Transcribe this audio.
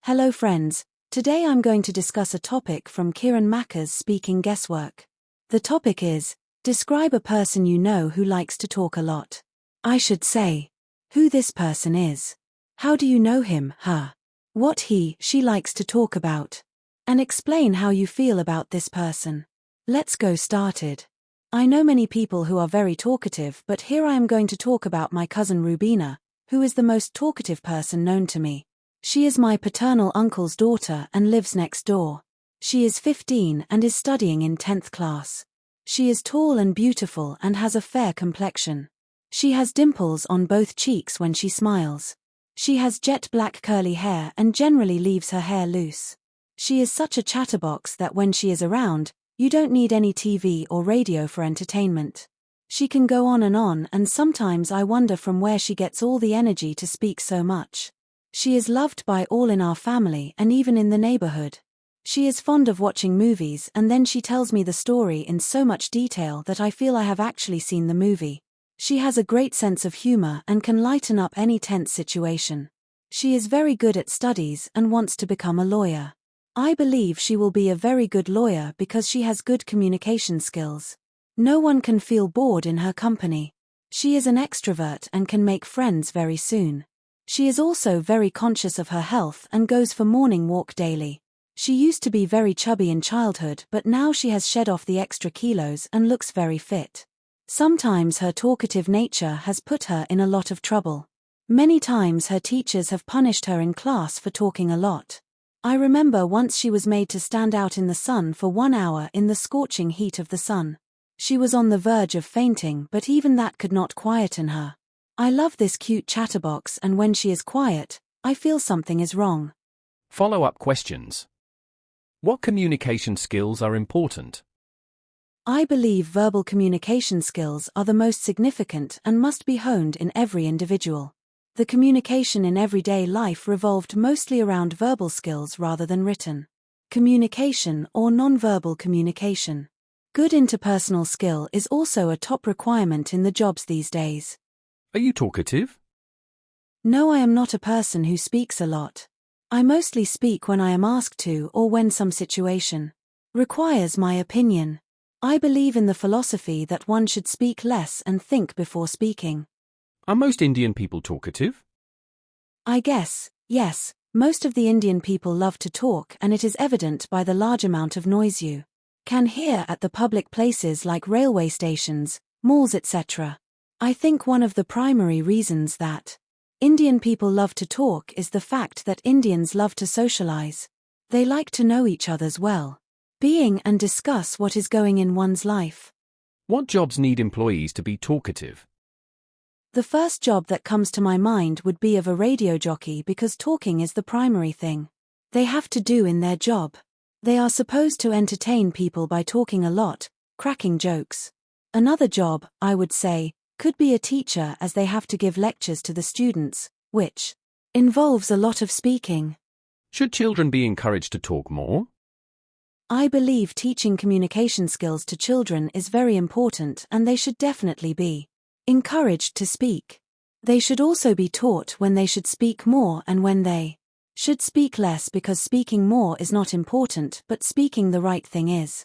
Hello friends, today I'm going to discuss a topic from Kieran Macker's Speaking Guesswork. The topic is, describe a person you know who likes to talk a lot. I should say, who this person is. How do you know him, her? What she likes to talk about. And explain how you feel about this person. Let's go started. I know many people who are very talkative, but here I am going to talk about my cousin Rubina, who is the most talkative person known to me. She is my paternal uncle's daughter and lives next door. She is 15 and is studying in 10th class. She is tall and beautiful and has a fair complexion. She has dimples on both cheeks when she smiles. She has jet black curly hair and generally leaves her hair loose. She is such a chatterbox that when she is around, you don't need any TV or radio for entertainment. She can go on and sometimes I wonder from where she gets all the energy to speak so much. She is loved by all in our family and even in the neighborhood. She is fond of watching movies and then she tells me the story in so much detail that I feel I have actually seen the movie. She has a great sense of humor and can lighten up any tense situation. She is very good at studies and wants to become a lawyer. I believe she will be a very good lawyer because she has good communication skills. No one can feel bored in her company. She is an extrovert and can make friends very soon. She is also very conscious of her health and goes for morning walk daily. She used to be very chubby in childhood, but now she has shed off the extra kilos and looks very fit. Sometimes her talkative nature has put her in a lot of trouble. Many times her teachers have punished her in class for talking a lot. I remember once she was made to stand out in the sun for 1 hour in the scorching heat of the sun. She was on the verge of fainting, but even that could not quieten her. I love this cute chatterbox, and when she is quiet, I feel something is wrong. Follow-up questions. What communication skills are important? I believe verbal communication skills are the most significant and must be honed in every individual. The communication in everyday life revolved mostly around verbal skills rather than written communication or non-verbal communication. Good interpersonal skill is also a top requirement in the jobs these days. Are you talkative? No, I am not a person who speaks a lot. I mostly speak when I am asked to or when some situation requires my opinion. I believe in the philosophy that one should speak less and think before speaking. Are most Indian people talkative? I guess, yes, most of the Indian people love to talk, and it is evident by the large amount of noise you can hear at the public places like railway stations, malls, etc. I think one of the primary reasons that Indian people love to talk is the fact that Indians love to socialize. They like to know each other's well-being and discuss what is going in one's life. What jobs need employees to be talkative? The first job that comes to my mind would be of a radio jockey, because talking is the primary thing they have to do in their job. They are supposed to entertain people by talking a lot, cracking jokes. Another job, I would say, could be a teacher, as they have to give lectures to the students, which involves a lot of speaking. Should children be encouraged to talk more? I believe teaching communication skills to children is very important, and they should definitely be encouraged to speak. They should also be taught when they should speak more and when they should speak less, because speaking more is not important, but speaking the right thing is.